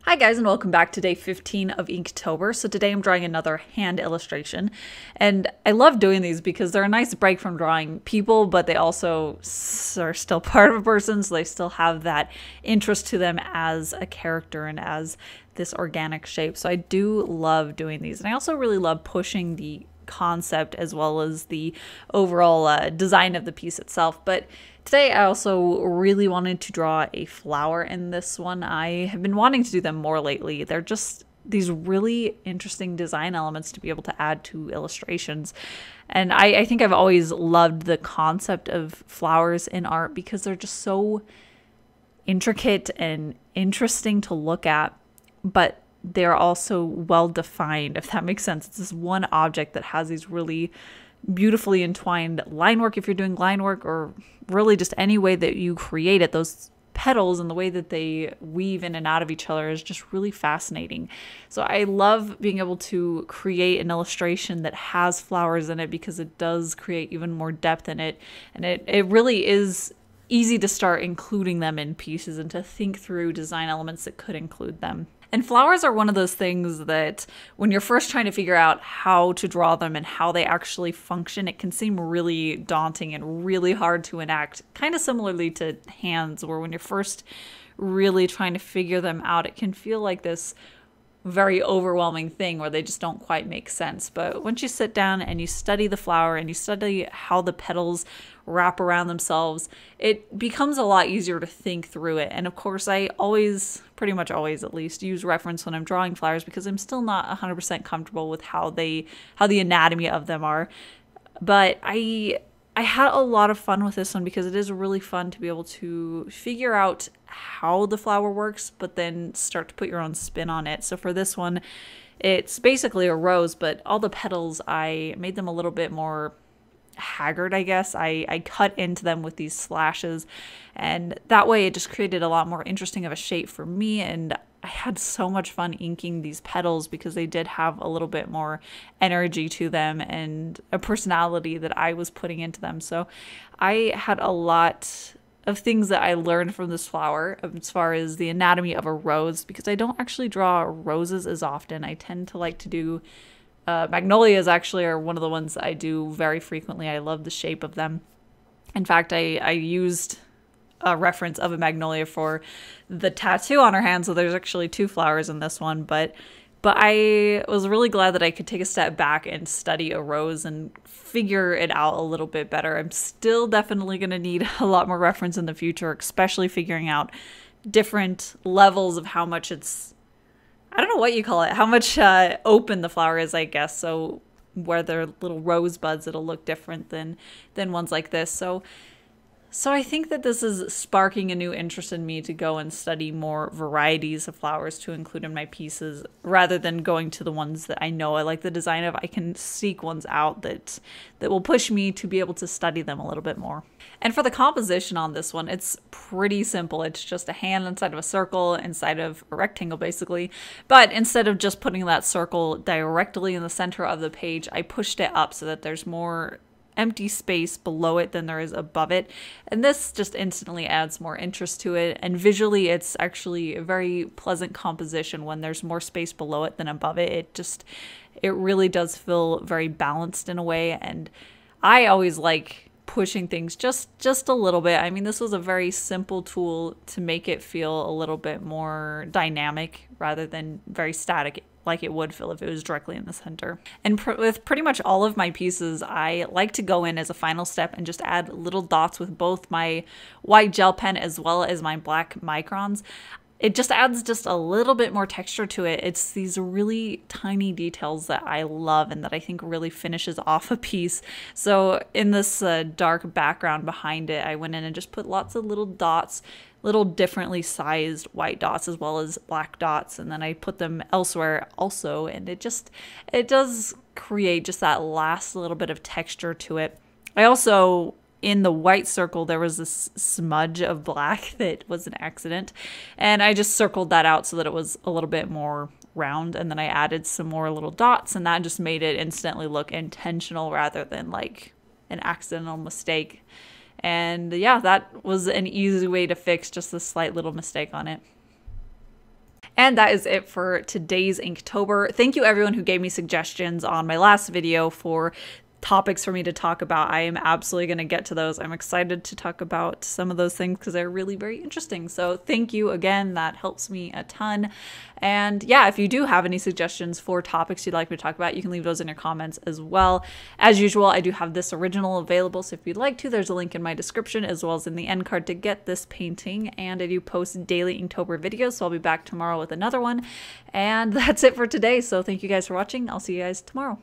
Hi guys, and welcome back to day 15 of Inktober. So today I'm drawing another hand illustration, and I love doing these because they're a nice break from drawing people, but they also are still part of a person, so they still have that interest to them as a character and as this organic shape. So I do love doing these, and I also really love pushing the concept as well as the overall design of the piece itself. But today I also really wanted to draw a flower in this one. I have been wanting to do them more lately. They're just these really interesting design elements to be able to add to illustrations. And I think I've always loved the concept of flowers in art because they're just so intricate and interesting to look at, but they're also well defined, if that makes sense. It's this one object that has these really beautifully entwined line work if you're doing line work, or really just any way that you create it. Those petals and the way that they weave in and out of each other is just really fascinating. So I love being able to create an illustration that has flowers in it because it does create even more depth in it, and it really is easy to start including them in pieces and to think through design elements that could include them. And flowers are one of those things that when you're first trying to figure out how to draw them and how they actually function, it can seem really daunting and really hard to enact, kind of similarly to hands, where when you're first really trying to figure them out, it can feel like this very overwhelming thing where they just don't quite make sense. But once you sit down and you study the flower and you study how the petals wrap around themselves, it becomes a lot easier to think through it. And of course, I always, pretty much always at least, use reference when I'm drawing flowers because I'm still not 100% comfortable with how the anatomy of them are. But I had a lot of fun with this one because it is really fun to be able to figure out how the flower works, but then start to put your own spin on it. So for this one, it's basically a rose, but all the petals, I made them a little bit more haggard, I guess. I cut into them with these slashes, and that way it just created a lot more interesting of a shape for me. And I had so much fun inking these petals because they did have a little bit more energy to them and a personality that I was putting into them. So I had a lot of things that I learned from this flower as far as the anatomy of a rose, because I don't actually draw roses as often. I tend to like to do magnolias, actually, are one of the ones that I do very frequently. I love the shape of them. In fact, I used a reference of a magnolia for the tattoo on her hand, so there's actually two flowers in this one, but I was really glad that I could take a step back and study a rose and figure it out a little bit better. I'm still definitely going to need a lot more reference in the future, especially figuring out different levels of how much it's, I don't know what you call it, how much open the flower is, I guess. So where they're little rosebuds, it'll look different than ones like this. So I think that this is sparking a new interest in me to go and study more varieties of flowers to include in my pieces, rather than going to the ones that I know I like the design of. I can seek ones out that will push me to be able to study them a little bit more. And for the composition on this one, it's pretty simple. It's just a hand inside of a circle, inside of a rectangle, basically. But instead of just putting that circle directly in the center of the page, I pushed it up so that there's more empty space below it than there is above it, and this just instantly adds more interest to it. And visually, it's actually a very pleasant composition when there's more space below it than above it. It really does feel very balanced in a way, and I always like pushing things just a little bit. I mean, this was a very simple tool to make it feel a little bit more dynamic rather than very static, like it would feel if it was directly in the center. And with pretty much all of my pieces, I like to go in as a final step and just add little dots with both my white gel pen as well as my black microns. It just adds just a little bit more texture to it. It's these really tiny details that I love and that I think really finishes off a piece. So in this dark background behind it, I went in and just put lots of little dots, little differently sized white dots as well as black dots, and then I put them elsewhere also, and it does create just that last little bit of texture to it. I also, in the white circle, there was this smudge of black that was an accident, and I just circled that out so that it was a little bit more round, and then I added some more little dots, and that just made it instantly look intentional rather than like an accidental mistake. And yeah, that was an easy way to fix just a slight little mistake on it. And that is it for today's Inktober. Thank you everyone who gave me suggestions on my last video for topics for me to talk about. I am absolutely going to get to those. I'm excited to talk about some of those things because they're really very interesting. So thank you again. That helps me a ton. And yeah, if you do have any suggestions for topics you'd like me to talk about, you can leave those in your comments as well. As usual, I do have this original available, so if you'd like to, there's a link in my description as well as in the end card to get this painting. And I do post daily Inktober videos, so I'll be back tomorrow with another one. And that's it for today. So thank you guys for watching. I'll see you guys tomorrow.